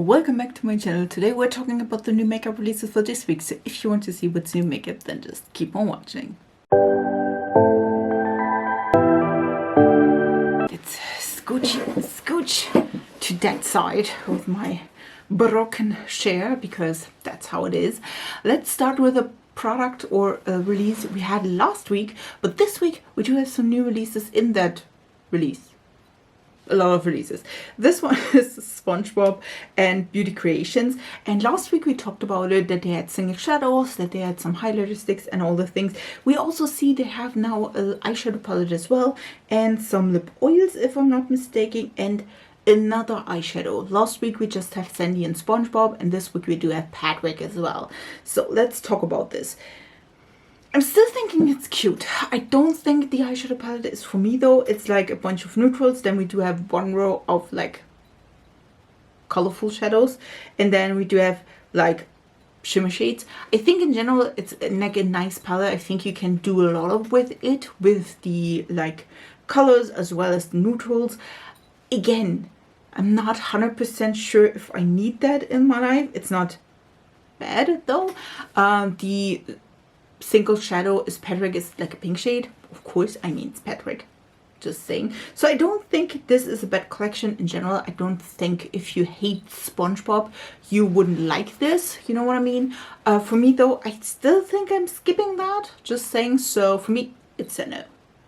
Welcome back to my channel. Today we're talking about the new makeup releases for this week, so if you want to see what's new makeup, then just keep on watching. Let's scooch to that side with my broken chair, because that's how it is. Let's start with a product or a release we had last week, but this week we do have some new releases in that release. A lot of releases. This one is SpongeBob and Beauty Creations, and last week we talked about it, that they had single shadows, that they had some highlighter sticks and all the things. We also see they have now an eyeshadow palette as well, and some lip oils if I'm not mistaken, and another eyeshadow. Last week we just have Sandy and SpongeBob, and this week we do have Patrick as well. So let's talk about this. I'm still thinking it's cute. I don't think the eyeshadow palette is for me though. It's like a bunch of neutrals. Then we do have one row of like colorful shadows. And then we do have like shimmer shades. I think in general it's like a nice palette. I think you can do a lot of with it, with the like colors as well as the neutrals. Again, I'm not 100% sure if I need that in my life. It's not bad though. The single shadow is Patrick, is like a pink shade. Of course, I mean it's Patrick. Just saying. So I don't think this is a bad collection in general. I don't think if you hate SpongeBob, you wouldn't like this. You know what I mean? For me though, I still think I'm skipping that. Just saying. So for me, it's a no.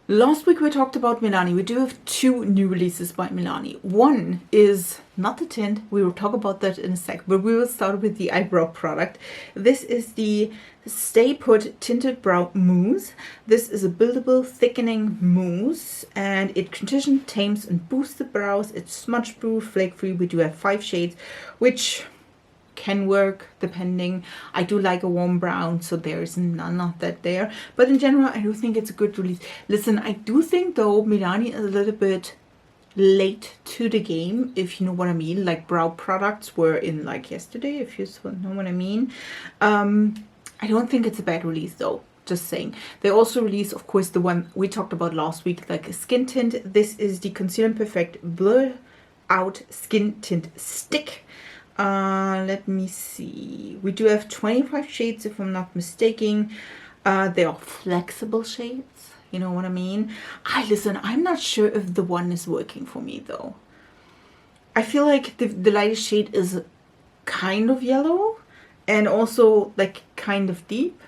Last week we talked about Milani. We do have two new releases by Milani. One is not the tint. We will talk about that in a sec, but we will start with the eyebrow product. This is the Stay Put Tinted Brow Mousse. This is a buildable thickening mousse, and it conditions, tames and boosts the brows. It's smudge proof, flake free. We do have 5 shades, which can work depending. I do like a warm brown, so there's none of that there, but in general I do think it's a good release. Listen, I do think though Milani is a little bit late to the game, if you know what I mean. Like brow products were in like yesterday, if you know what I mean. I don't think it's a bad release though, just saying. They also released, of course, the one we talked about last week, like a skin tint. This is the Conceal and Perfect Blur Out Skin Tint Stick. Let me see. We do have 25 shades if I'm not mistaken. They are flexible shades. You know what I mean? Listen, I'm not sure if the one is working for me though. I feel like the lightest shade is kind of yellow and also like kind of deep.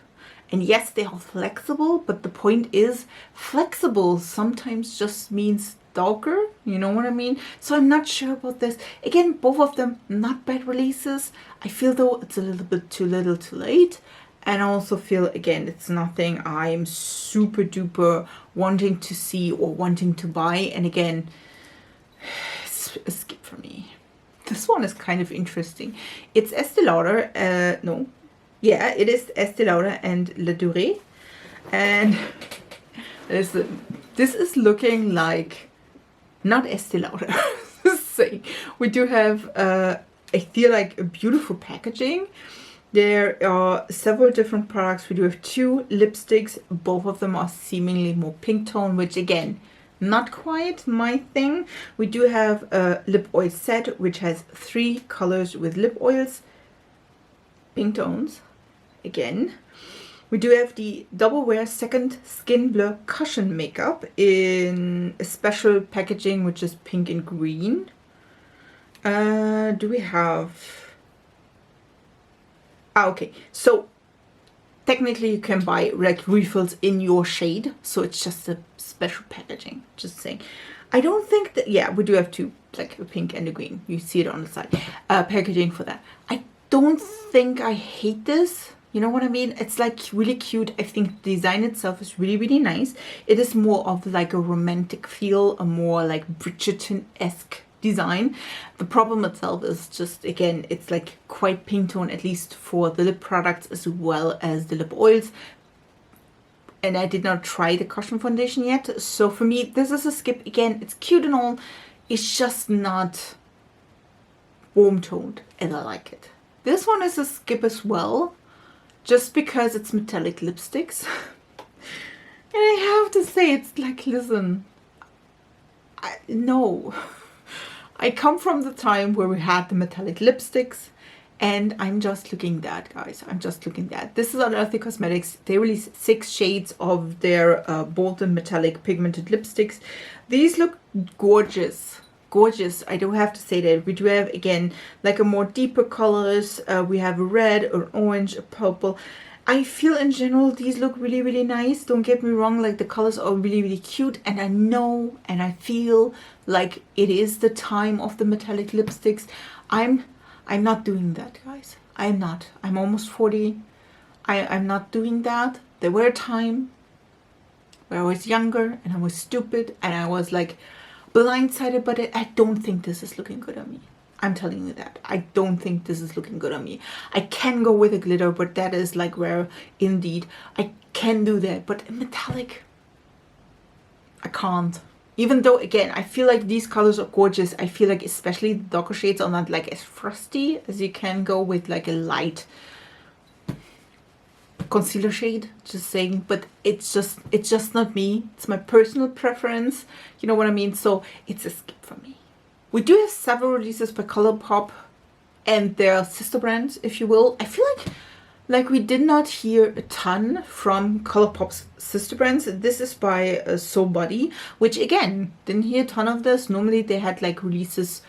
And yes, they are flexible, but the point is flexible sometimes just means darker, you know what I mean? So I'm not sure about this. Again, both of them not bad releases. I feel though it's a little bit too little too late, and I also feel again it's nothing I'm super duper wanting to see or wanting to buy. And again, it's a skip for me. This one is kind of interesting. It's Estee Lauder, no, yeah, it is Estee Lauder and Ladurée, and this is looking like not Estee Lauder. Say, we do have I feel like a beautiful packaging. There are several different products. We do have 2 lipsticks. Both of them are seemingly more pink tone, which again, not quite my thing. We do have a lip oil set, which has 3 colors with lip oils, pink tones. Again, we do have the Double Wear Second Skin Blur Cushion Makeup in a special packaging, which is pink and green. Do we have... okay, so technically you can buy like refills in your shade, so it's just a special packaging, just saying. I don't think that... yeah, we do have 2, like a pink and a green. You see it on the side. Packaging for that. I don't think I hate this. You know what I mean? It's like really cute. I think the design itself is really, really nice. It is more of like a romantic feel, a more like Bridgerton-esque design. The problem itself is just, again, it's like quite pink tone, at least for the lip products as well as the lip oils. And I did not try the cushion foundation yet. So for me, this is a skip. Again, it's cute and all. It's just not warm toned, and I like it. This one is a skip as well, just because it's metallic lipsticks. And I have to say, it's like, listen, no. I come from the time where we had the metallic lipsticks, and I'm just looking that, guys. I'm just looking that. This is Unearthly Cosmetics. They release 6 shades of their bold and metallic pigmented lipsticks. These look gorgeous. Gorgeous. I do have to say that. We do have, again, like a more deeper colors. We have a red or orange, a purple. I feel in general these look really, really nice. Don't get me wrong, like the colors are really, really cute, and I know and I feel like it is the time of the metallic lipsticks. I'm not doing that, guys. I'm not. I'm almost 40. I'm not doing that. There were a time where I was younger and I was stupid and I was like blindsided by it. I don't think this is looking good on me. I'm telling you that. I don't think this is looking good on me. I can go with a glitter, but that is like where indeed I can do that. But in metallic, I can't. Even though, again, I feel like these colors are gorgeous. I feel like especially the darker shades are not like as frosty as you can go with like a light concealer shade, just saying. But it's just not me. It's my personal preference. You know what I mean? So it's a skip for me. We do have several releases by Colourpop and their sister brands, if you will. I feel like we did not hear a ton from Colourpop's sister brands. This is by So Body, which again, didn't hear a ton of this. Normally they had like releases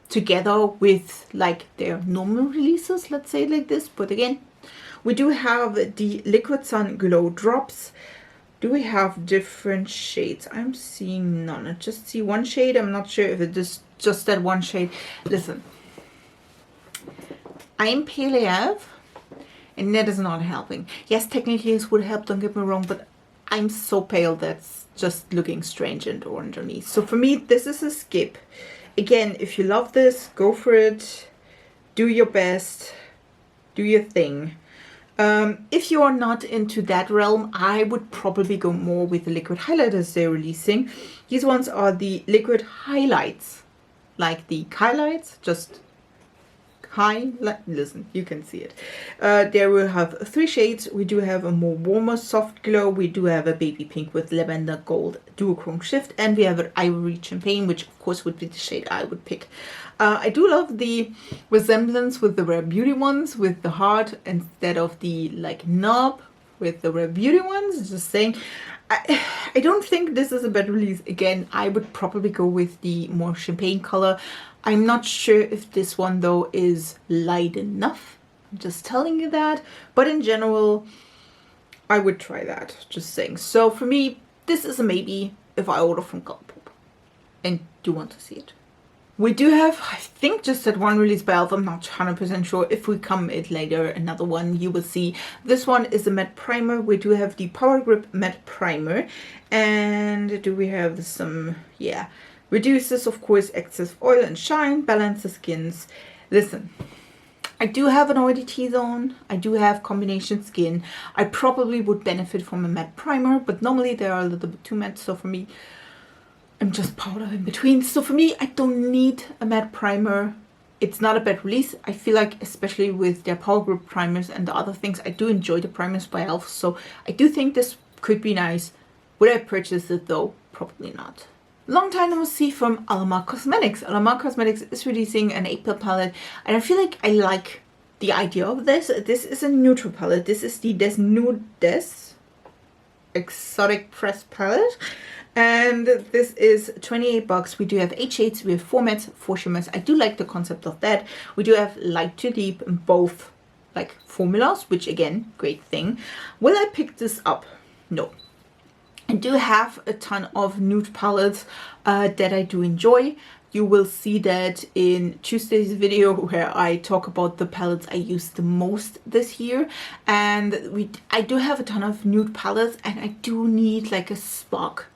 together with like their normal releases, let's say like this. But again, we do have the Liquid Sun Glow Drops. Do we have different shades? I'm seeing none. I just see one shade. I'm not sure if it is just that one shade. Listen, I'm pale AF, and that is not helping. Yes, technically this would help, don't get me wrong, but I'm so pale that's just looking strange and orange on me. So for me, this is a skip. Again, if you love this, go for it. Do your best. Do your thing. If you are not into that realm, I would probably go more with the liquid highlighters they're releasing. These ones are the liquid highlights, like the highlights, just listen, you can see it. There we have 3 shades. We do have a more warmer soft glow. We do have a baby pink with lavender gold duochrome shift, and we have an ivory champagne, which of course would be the shade I would pick. I do love the resemblance with the Rare Beauty ones, with the heart instead of the like knob with the Rare Beauty ones. Just saying, I don't think this is a bad release. Again, I would probably go with the more champagne color. I'm not sure if this one though is light enough. I'm just telling you that. But in general, I would try that. Just saying. So for me, this is a maybe if I order from Colourpop and do want to see it. We do have, I think, just that one release by E.L.F. I'm not 100% sure. If we come it later, another one, you will see. This one is a matte primer. We do have the Power Grip Matte Primer. And do we have some, yeah, reduces, of course, excess oil and shine, balances skins. Listen, I do have an oily T-zone. I do have combination skin. I probably would benefit from a matte primer, but normally they are a little bit too matte. So for me, I'm just powder in between. So for me, I don't need a matte primer. It's not a bad release. I feel like, especially with their Power Grip primers and the other things, I do enjoy the primers by E.L.F. So I do think this could be nice. Would I purchase it though? Probably not. Long time no see from Alamar Cosmetics. Alamar Cosmetics is releasing an April palette, and I feel like I like the idea of this. This is a neutral palette. This is the Desnudeas Exotic Press palette. And this is 28 bucks. We do have 8 shades. We have 4 mattes, 4 shimmers. I do like the concept of that. We do have light to deep in both like formulas, which again, great thing. Will I pick this up? No. I do have a ton of nude palettes that I do enjoy. You will see that in Tuesday's video where I talk about the palettes I use the most this year. And I do have a ton of nude palettes, and I do need like a spark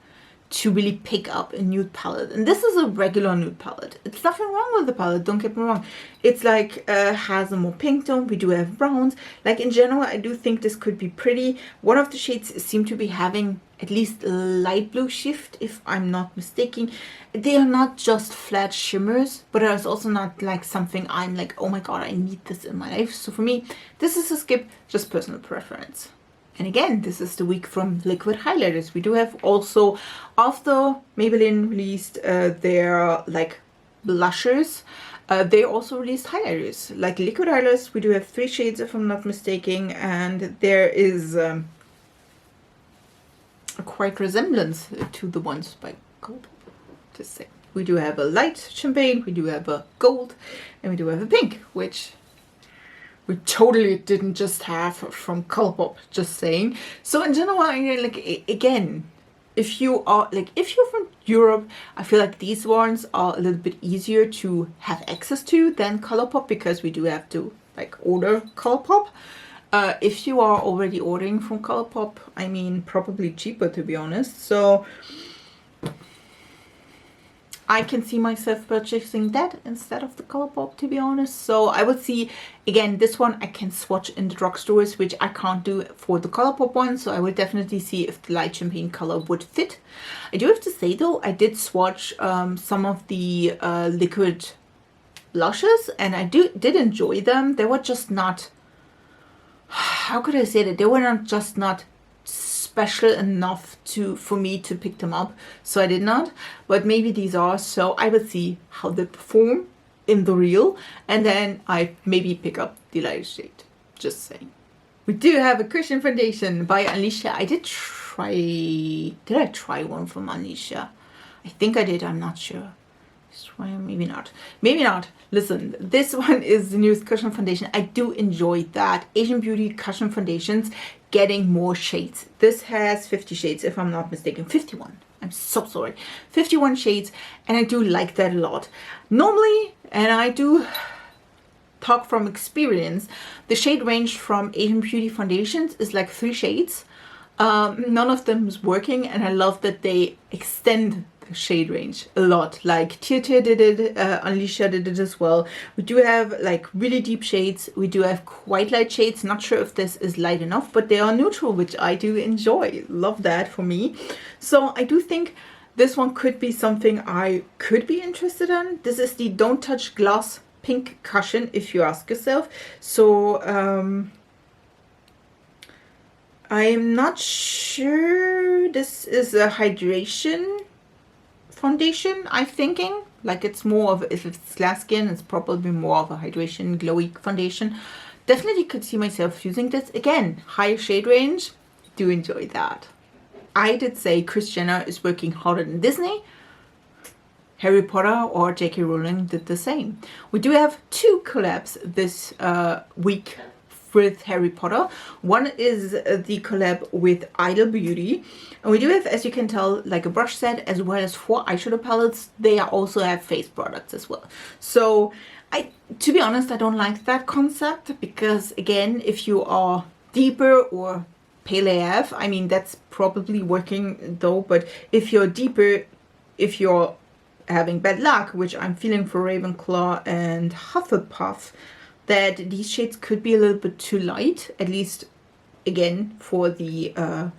to really pick up a nude palette. And this is a regular nude palette. It's nothing wrong with the palette, don't get me wrong. It's like has a more pink tone. We do have browns. Like in general, I do think this could be pretty. One of the shades seem to be having at least a light blue shift, if I'm not mistaken. They are not just flat shimmers, but it's also not like something I'm like, oh my god, I need this in my life. So for me, this is a skip, just personal preference. And again, this is the week from liquid highlighters. We do have also, after Maybelline released their like blushers. They also released highlighters, like liquid highlighters. We do have 3 shades if I'm not mistaken, and there is a quite resemblance to the ones by Colourpop, just say. We do have a light champagne, we do have a gold, and we do have a pink, which we totally didn't just have from Colourpop, just saying. So in general, like, again, if you're from Europe, I feel like these ones are a little bit easier to have access to than Colourpop, because we do have to like order Colourpop. If you are already ordering from Colourpop, I mean, probably cheaper, to be honest. So I can see myself purchasing that instead of the Colourpop, to be honest. So I would see, again, this one I can swatch in the drugstores, which I can't do for the Colourpop one. So I will definitely see if the light champagne color would fit. I do have to say though, I did swatch some of the liquid blushes, and I did enjoy them. They were just not, how could I say that? They were not special enough for me to pick them up, so I did not. But maybe these are, so I will see how they perform in the real, and then I maybe pick up the lighter shade, just saying. We do have a cushion foundation by Unleashea. Did I try one from Unleashea? I think I did, I'm not sure. Maybe not. Listen, this one is the newest cushion foundation. I do enjoy that Asian Beauty cushion foundations getting more shades. This has 50 shades if I'm not mistaken. 51. I'm so sorry. 51 shades, and I do like that a lot. Normally, and I do talk from experience, the shade range from Asian Beauty foundations is like 3 shades. None of them is working, and I love that they extend shade range a lot. Like Tinted did it, Unleashea did it as well. We do have like really deep shades. We do have quite light shades. Not sure if this is light enough, but they are neutral, which I do enjoy. Love that for me. So I do think this one could be something I could be interested in. This is the Don't Touch Gloss pink cushion, if you ask yourself. So I am not sure. This is a hydration foundation, I'm thinking. Like, it's more of, if it's glass skin, it's probably more of a hydration glowy foundation. Definitely could see myself using this. Again, higher shade range, do enjoy that. I did say Kris Jenner is working harder than Disney. Harry Potter or J.K. Rowling did the same. We do have 2 collabs this week with Harry Potter. One is the collab with Idol Beauty, and we do have, as you can tell, like a brush set as well as 4 eyeshadow palettes. They also have face products as well. So to be honest, I don't like that concept, because again, if you are deeper or pale AF, I mean, that's probably working though, but if you're deeper, if you're having bad luck, which I'm feeling for Ravenclaw and Hufflepuff, that these shades could be a little bit too light, at least again for the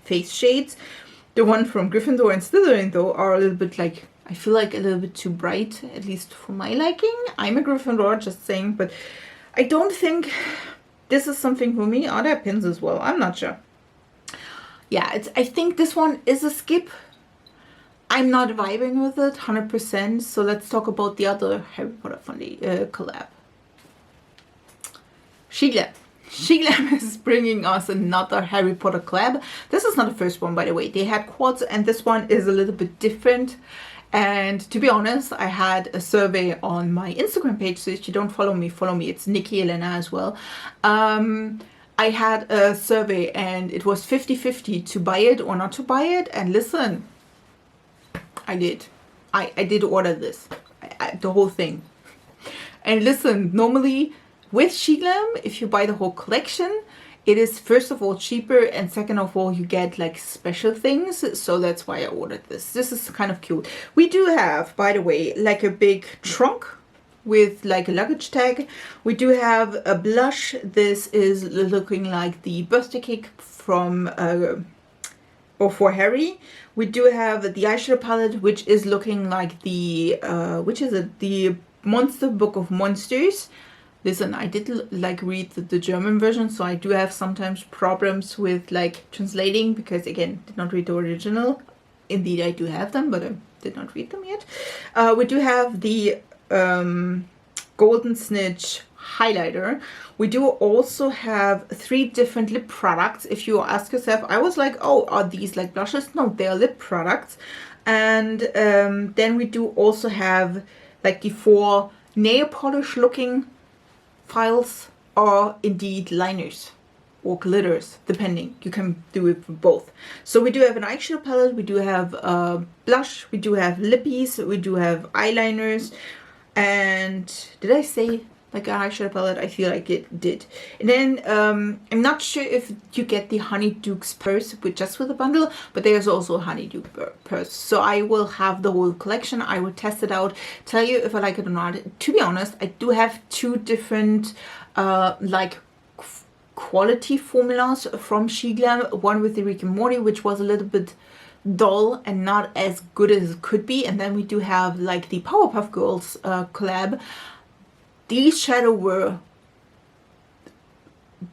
face shades. The one from Gryffindor and Slytherin though are a little bit like, I feel like a little bit too bright, at least for my liking. I'm a Gryffindor, just saying, but I don't think this is something for me. Are there pins as well? I'm not sure. Yeah, I think this one is a skip. I'm not vibing with it 100%. So let's talk about the other Harry Potter collab. She-Glam is bringing us another Harry Potter collab. This is not the first one, by the way. They had quads, and this one is a little bit different. And to be honest, I had a survey on my Instagram page, so if you don't follow me, follow me. It's Nikki, Helena as well. I had a survey, and it was 50-50 to buy it or not to buy it. And listen, I did. I did order this, the whole thing. And listen, normally with She-Glam, if you buy the whole collection, it is first of all cheaper, and second of all you get like special things. So that's why I ordered this. This is kind of cute. We do have, by the way, like a big trunk with like a luggage tag. We do have a blush. This is looking like the birthday cake from or for Harry. We do have the eyeshadow palette, which is looking like the which is it, the Monster Book of Monsters. Listen, I did like read the German version, so I do have sometimes problems with like translating, because again, did not read the original. Indeed, I do have them, but I did not read them yet. We do have the Golden Snitch highlighter. We do also have 3 different lip products. If you ask yourself, I was like, oh, are these like blushes? No, they are lip products. And then we do also have like the 4 nail polish looking files, or indeed liners or glitters, depending. You can do it for both. So we do have an eyeshadow palette, we do have blush, we do have lippies, we do have eyeliners, and did I say like an eyeshadow palette? I feel like it did. And then I'm not sure if you get the Honeydukes purse just with a bundle, but there's also a Honeyduke purse. So I will have the whole collection. I will test it out, tell you if I like it or not. To be honest, I do have 2 different like quality formulas from SheGlam. One with the Rick and Morty, which was a little bit dull and not as good as it could be, and then we do have like the Powerpuff Girls collab. These shadows were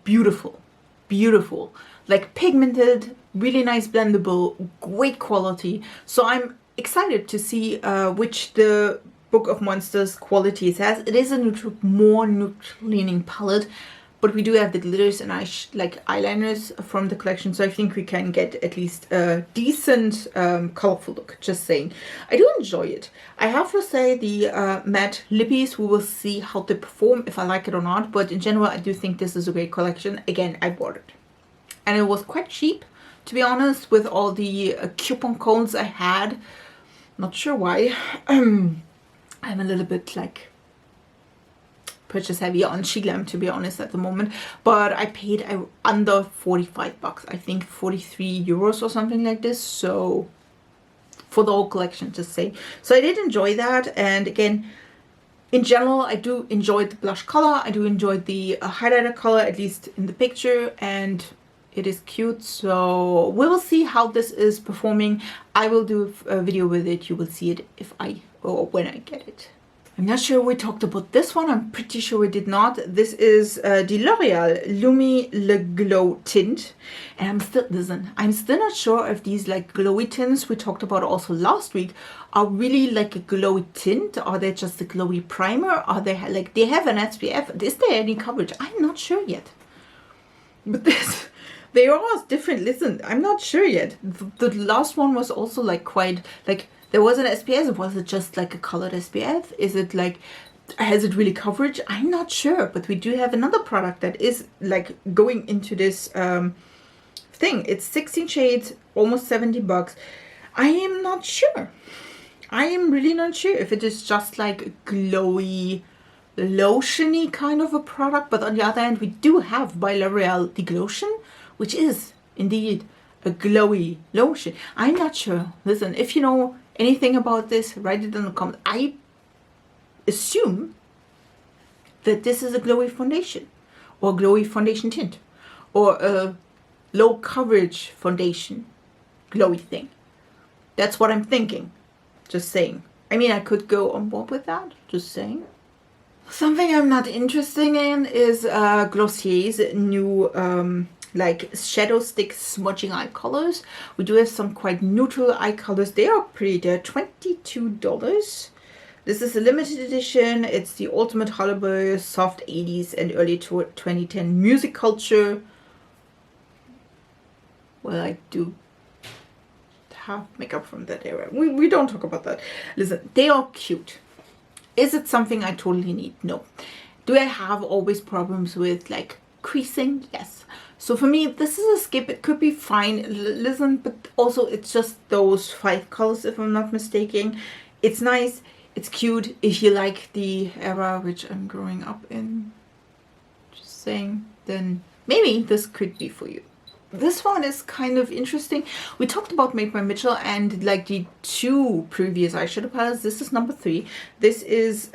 beautiful, beautiful, like pigmented, really nice blendable, great quality. So I'm excited to see which the Book of Monsters quality it has. It is a more neutral leaning palette, but we do have the glitters and eyeliners from the collection, so I think we can get at least a decent colorful look, just saying. I do enjoy it. I have to say the matte lippies, we will see how they perform, if I like it or not, but in general I do think this is a great collection. Again, I bought it. And it was quite cheap, to be honest, with all the coupon codes I had. Not sure why. I'm a little bit like purchase heavy on SheGlam, to be honest, at the moment, but I paid under 45 bucks, I think 43 euros or something like this, so for the whole collection, just say. So I did enjoy that, and again, in general, I do enjoy the blush color, I do enjoy the highlighter color, at least in the picture, and it is cute. So we will see how this is performing. I will do a video with it, you will see it if or when I get it. I'm not sure we talked about this one. I'm pretty sure we did not. This is the Loreal Lumi Le Glow Tint. And I'm still not sure if these like glowy tints we talked about also last week are really like a glowy tint. Are they just a glowy primer? Are they like, they have an SPF? Is there any coverage? I'm not sure yet. But this, they are all different. Listen, I'm not sure yet. The last one was also like quite like, there was an SPF. Was it just like a colored SPF? Is it like, has it really coverage? I'm not sure, but we do have another product that is like going into this thing. It's 16 shades, almost 70 bucks. I am not sure. I am really not sure if it is just like a glowy, lotiony kind of a product. But on the other hand, we do have by L'Oreal the Glotion, which is indeed a glowy lotion. I'm not sure. Listen, if you know anything about this, write it in the comments. I assume that this is a glowy foundation or glowy foundation tint or a low coverage foundation glowy thing. That's what I'm thinking. Just saying. I mean, I could go on board with that. Just saying. Something I'm not interested in is Glossier's new like shadow stick smudging eye colors. We do have some quite neutral eye colors. They are pretty. They're $22. This is a limited edition. It's the Ultimate Holiday Soft 80s and early 2010 music culture. Well, I do have makeup from that era. We don't talk about that. Listen, they are cute. Is it something I totally need? No. Do I have always problems with like creasing? Yes. So for me, this is a skip. It could be fine. Listen, but also it's just those 5 colors, if I'm not mistaken. It's nice. It's cute. If you like the era which I'm growing up in, just saying, then maybe this could be for you. This one is kind of interesting. We talked about Made by Mitchell and like the 2 previous eyeshadow palettes. This is number 3. This is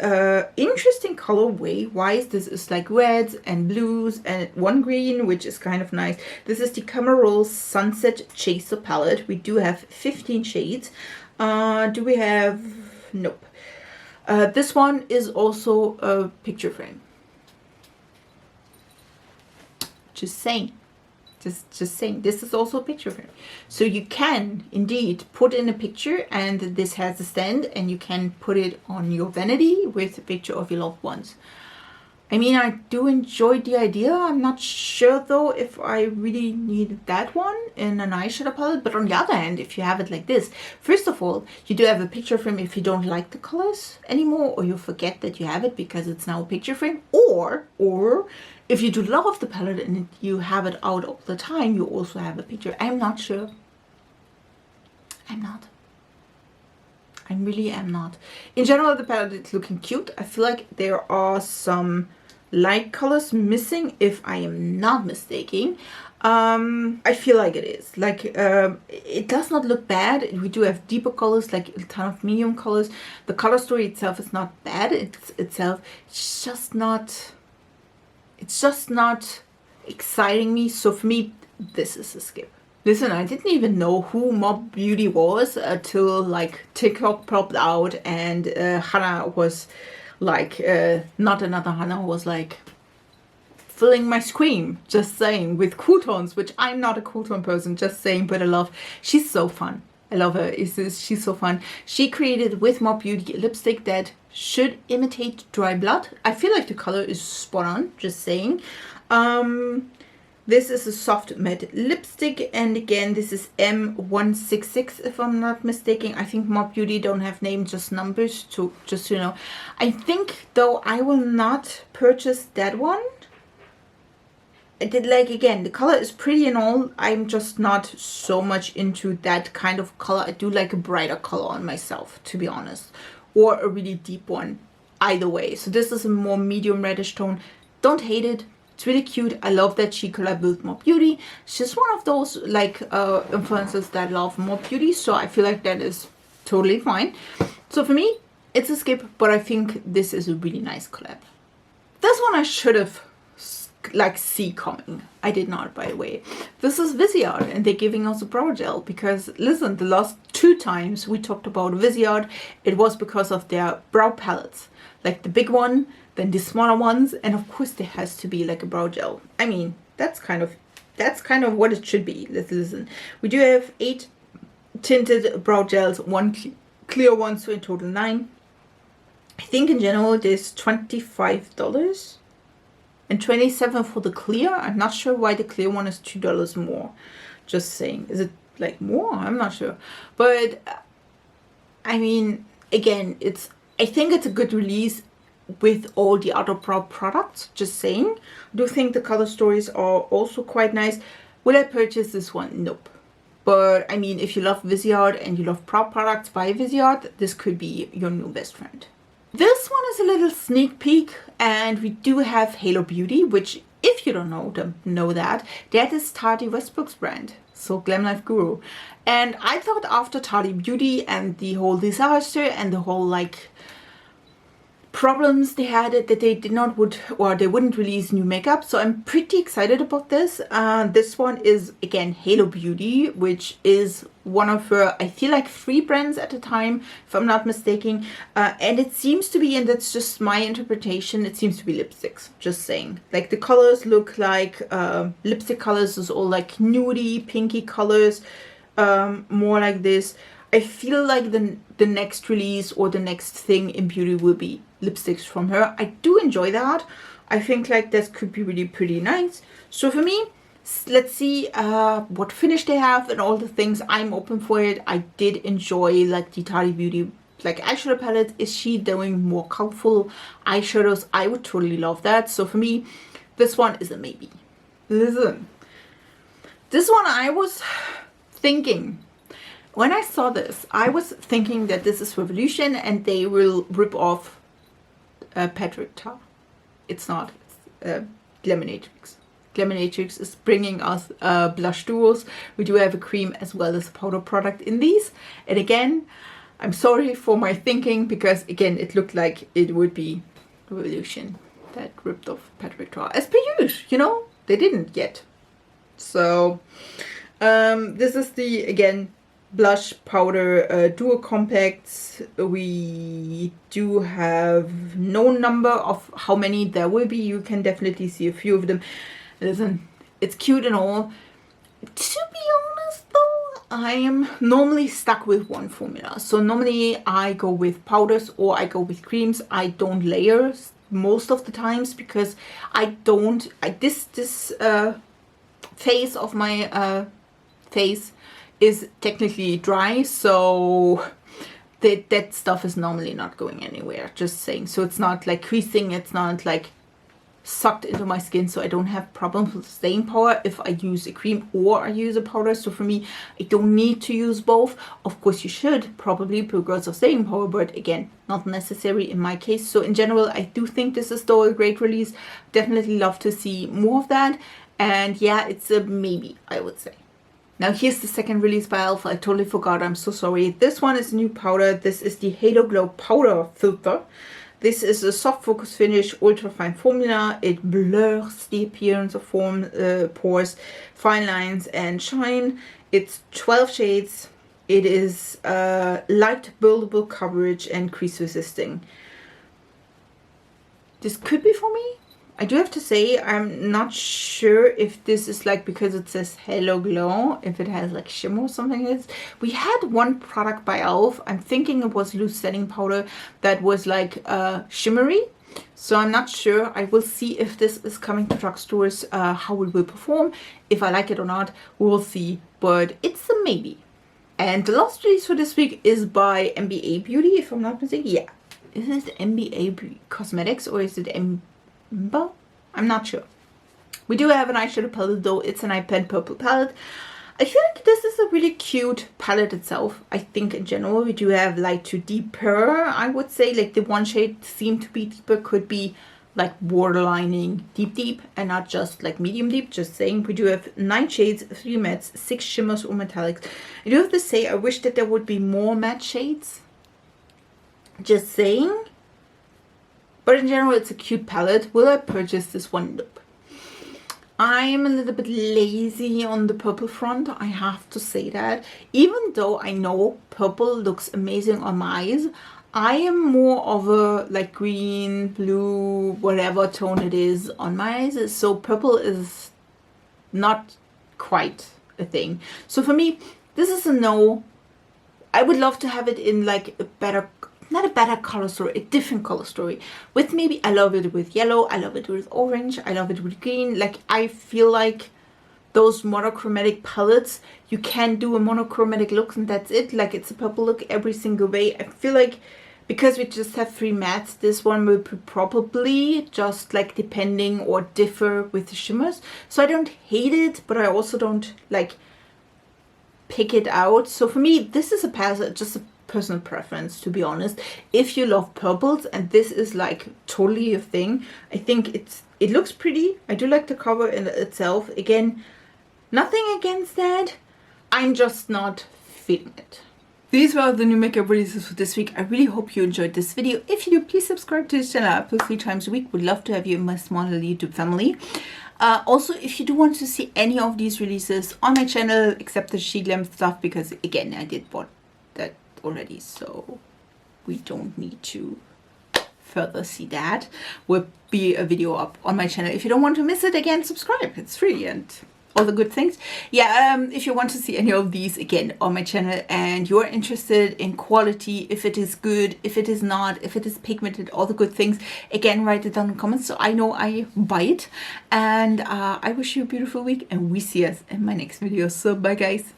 interesting colorway wise. This is like reds and blues and one green, which is kind of nice. This is the Camarol Sunset Chaser palette. We do have 15 shades. Do we have? Nope. This one is also a picture frame. Just saying. Just saying, this is also a picture frame. So you can indeed put in a picture, and this has a stand, and you can put it on your vanity with a picture of your loved ones. I mean, I do enjoy the idea. I'm not sure though if I really need that one in an eyeshadow palette. But on the other hand, if you have it like this, first of all, you do have a picture frame if you don't like the colors anymore, or you forget that you have it because it's now a picture frame. Or if you do love the palette and you have it out all the time, you also have a picture. I'm not sure. I'm not. I really am not. In general, the palette is looking cute. I feel like there are some light colors missing, if I am not mistaken. I feel like it is. Like, it does not look bad. We do have deeper colors, like a ton of medium colors. The color story itself is not bad. It's just not exciting me. So for me, this is a skip. Listen, I didn't even know who Mob Beauty was until like TikTok popped out, and Hannah was like, not another Hannah, was like filling my screen, just saying, with cool tones, which I'm not a cool tone person, just saying, but I love, she's so fun. I love her. She's so fun. She created with Mob Beauty a lipstick that should imitate Dry Blood. I feel like the color is spot on, just saying. This is a soft matte lipstick, and again, this is M166 if I'm not mistaken. I think Mob Beauty don't have names, just numbers, to just so you know. I think though I will not purchase that one. I did like, again, the color is pretty and all. I'm just not so much into that kind of color. I do like a brighter color on myself, to be honest, or a really deep one. Either way, so this is a more medium reddish tone. Don't hate it. It's really cute. I love that she collabed with Mob Beauty. She's one of those like influencers that love Mob Beauty, so I feel like that is totally fine. So for me, it's a skip, but I think this is a really nice collab. This one I should have like see coming. I did not, by the way. This is Viseart, and they're giving us a brow gel because, listen, the last 2 times we talked about Viseart, it was because of their brow palettes, like the big one, then the smaller ones, and of course there has to be like a brow gel. I mean, that's kind of what it should be. Let's listen. We do have 8 tinted brow gels, 1 clear one, so in total 9. I think in general there's $25 and $27 for the clear. I'm not sure why the clear one is $2 more. Just saying. Is it like more? I'm not sure. But I mean, again, I think it's a good release with all the other brow products, just saying. I do think the color stories are also quite nice. Will I purchase this one? Nope. But I mean, if you love Viseart and you love brow products by Viseart, this could be your new best friend. This one is a little sneak peek, and we do have Halo Beauty, which, if you don't know that is Tati Westbrook's brand, so Glam Life Guru. And I thought after Tati Beauty and the whole disaster and the whole like problems they had, that they wouldn't release new makeup, so I'm pretty excited about this. This one is again Halo Beauty, which is one of her, I feel like 3 brands at a time, if I'm not mistaken, and it seems to be, and that's just my interpretation, it seems to be lipsticks, just saying. Like the colors look like lipstick colors, is all like nudie pinky colors, more like this. I feel like the next release or the next thing in beauty will be lipsticks from her. I do enjoy that. I think like this could be really pretty nice. So for me, let's see what finish they have and all the things. I'm open for it. I did enjoy like the Tati Beauty like eyeshadow palette. Is she doing more colorful eyeshadows? I would totally love that. So for me, this one is a maybe. Listen, this one I was thinking, when I saw this, I was thinking that this is Revolution and they will rip off Patrick Ta. It's not. It's Glaminatrix. Glaminatrix is bringing us blush duos. We do have a cream as well as a powder product in these. And again, I'm sorry for my thinking, because again, it looked like it would be Revolution that ripped off Patrick Ta. As per usual, you know, they didn't yet. So this is the, again, blush powder duo compacts. We do have no number of how many there will be. You can definitely see a few of them. Listen, it's cute and all. To be honest though, I am normally stuck with one formula. So normally I go with powders or I go with creams. I don't layer most of the times because this phase of my face is technically dry, so that stuff is normally not going anywhere, just saying. So it's not like creasing, it's not like sucked into my skin, so I don't have problems with staying power if I use a cream or I use a powder. So for me, I don't need to use both. Of course you should probably because of staying power, but again, not necessary in my case. So in general, I do think this is still a great release. Definitely love to see more of that, and yeah, it's a maybe, I would say. Now here's the second release by E.L.F. I totally forgot, I'm so sorry. This one is a new powder. This is the Halo Glow Powder Filter. This is a soft focus finish, ultra fine formula. It blurs the appearance of pores, fine lines and shine. It's 12 shades. It is light buildable coverage and crease resisting. This could be for me. I do have to say, I'm not sure if this is like, because it says Halo Glow, if it has like shimmer or something like this. We had one product by E.L.F. I'm thinking it was loose setting powder that was like shimmery. So I'm not sure. I will see if this is coming to drugstores, how it will perform. If I like it or not, we will see. But it's a maybe. And the last release for this week is by MBA Beauty, if I'm not mistaken. Yeah. Is it MBA Cosmetics or is it But I'm not sure. We do have an eyeshadow palette though. It's an iPad purple palette. I feel like this is a really cute palette itself. I think in general we do have light to deeper. I would say like the one shade seemed to be deeper, could be like borderlining deep and not just like medium deep. Just saying, we do have 9 shades, 3 mattes, 6 shimmers or metallics. I do have to say I wish that there would be more matte shades. Just saying. But in general, it's a cute palette. Will I purchase this one? Nope. I'm a little bit lazy on the purple front. I have to say that. Even though I know purple looks amazing on my eyes, I am more of a like green, blue, whatever tone it is on my eyes. So purple is not quite a thing. So for me, this is a no. I would love to have it in like a better, not a better color story, a different color story. With maybe, I love it with yellow, I love it with orange, I love it with green. Like, I feel like those monochromatic palettes, you can do a monochromatic look and that's it. Like, it's a purple look every single way. I feel like because we just have 3 mattes, this one will probably just like depending or differ with the shimmers. So I don't hate it, but I also don't like pick it out. So for me, this is a palette, just a personal preference, to be honest. If you love purples and this is like totally a thing, I think it looks pretty. I do like the cover in itself. Again, nothing against that. I'm just not feeling it. These were the new makeup releases for this week. I really hope you enjoyed this video. If you do, please subscribe to this channel. I upload 3 times a week. Would love to have you in my small YouTube family. Also, if you do want to see any of these releases on my channel, except the sheet lamp stuff, because again, I did bought that already, so we don't need to further see that. Will be a video up on my channel. If you don't want to miss it, again, subscribe. It's free and all the good things. Yeah, if you want to see any of these again on my channel and you're interested in quality, if it is good, if it is not, if it is pigmented, all the good things, again, write it down in the comments so I know I buy it. And I wish you a beautiful week and we see us in my next video. So bye guys.